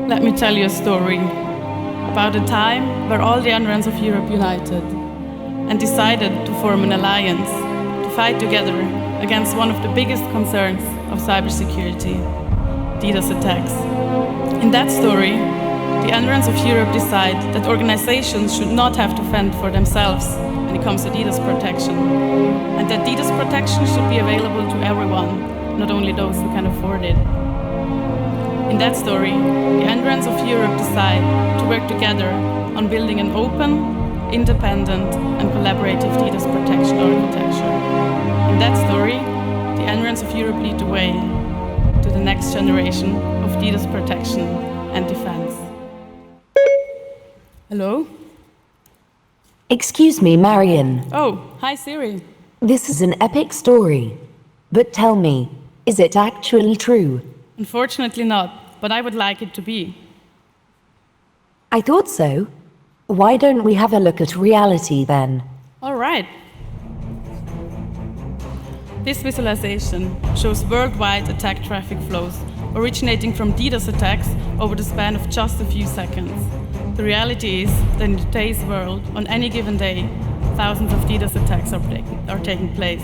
Let me tell you a story about a time where all the undergrounds of Europe united and decided to form an alliance to fight together against one of the biggest concerns of cybersecurity, DDoS attacks. In that story, the undergrounds of Europe decide that organizations should not have to fend for themselves when it comes to DDoS protection, and that DDoS protection should be available to everyone, not only those who can afford it. In that story, the undergrounds of Europe decide to work together on building an open, independent, and collaborative DDoS protection architecture. In that story, the undergrounds of Europe lead the way to the next generation of DDoS protection and defense. Hello? Excuse me, Marion. Oh, hi Siri. This is an epic story. But tell me, is it actually true? Unfortunately not, but I would like it to be. I thought so. Why don't we have a look at reality then? All right. This visualization shows worldwide attack traffic flows originating from DDoS attacks over the span of just a few seconds. The reality is that in today's world, on any given day, thousands of DDoS attacks are taking place.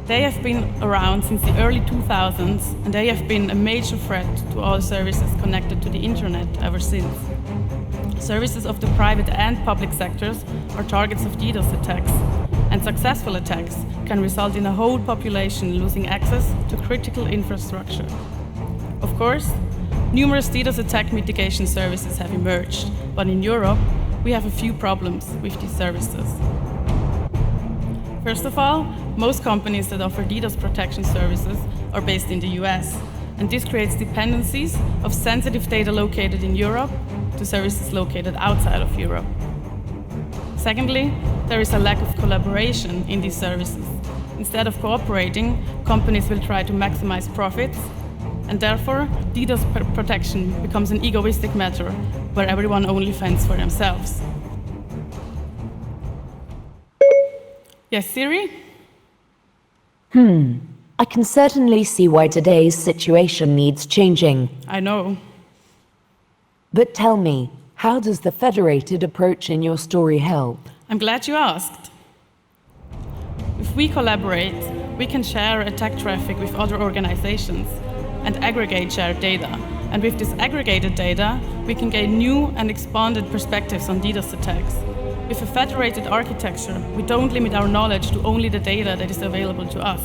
They have been around since the early 2000s, and they have been a major threat to all services connected to the internet ever since. Services of the private and public sectors are targets of DDoS attacks, and successful attacks can result in a whole population losing access to critical infrastructure. Of course, numerous DDoS attack mitigation services have emerged, but in Europe, we have a few problems with these services. First of all, most companies that offer DDoS protection services are based in the US, and this creates dependencies of sensitive data located in Europe to services located outside of Europe. Secondly, there is a lack of collaboration in these services. Instead of cooperating, companies will try to maximize profits, and therefore, DDoS protection becomes an egoistic matter where everyone only fends for themselves. Yes, Siri? I can certainly see why today's situation needs changing. I know. But tell me, how does the federated approach in your story help? I'm glad you asked. If we collaborate, we can share attack traffic with other organizations and aggregate shared data. And with this aggregated data, we can gain new and expanded perspectives on DDoS attacks. With a federated architecture, we don't limit our knowledge to only the data that is available to us.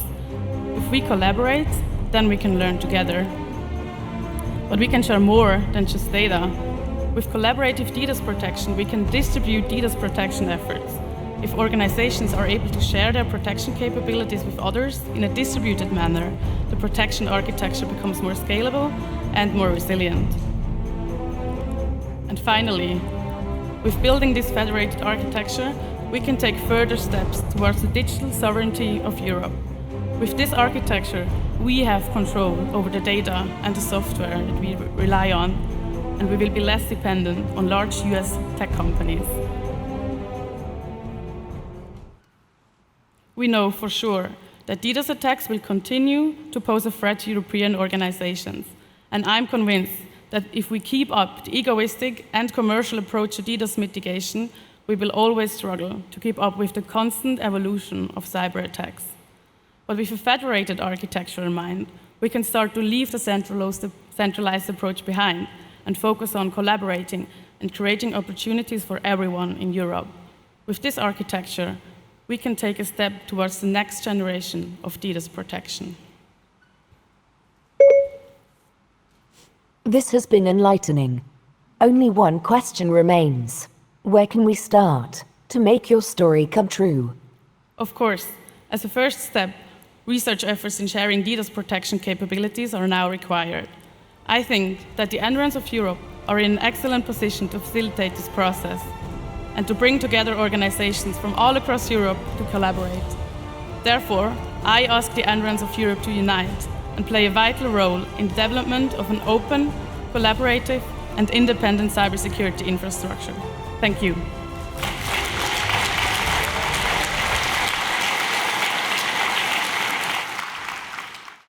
If we collaborate, then we can learn together. But we can share more than just data. With collaborative DDoS protection, we can distribute DDoS protection efforts. If organizations are able to share their protection capabilities with others in a distributed manner, the protection architecture becomes more scalable and more resilient. And finally, with building this federated architecture, we can take further steps towards the digital sovereignty of Europe. With this architecture, we have control over the data and the software that we rely on, and we will be less dependent on large US tech companies. We know for sure that DDoS attacks will continue to pose a threat to European organizations, and I'm convinced that if we keep up the egoistic and commercial approach to DDoS mitigation, we will always struggle to keep up with the constant evolution of cyber attacks. But with a federated architecture in mind, we can start to leave the centralized approach behind and focus on collaborating and creating opportunities for everyone in Europe. With this architecture, we can take a step towards the next generation of DDoS protection. This has been enlightening. Only one question remains. Where can we start to make your story come true? Of course, as a first step, research efforts in sharing DDoS protection capabilities are now required. I think that the undergrounds of Europe are in an excellent position to facilitate this process and to bring together organizations from all across Europe to collaborate. Therefore, I ask the undergrounds of Europe to unite and play a vital role in the development of an open, collaborative, and independent cybersecurity infrastructure. Thank you.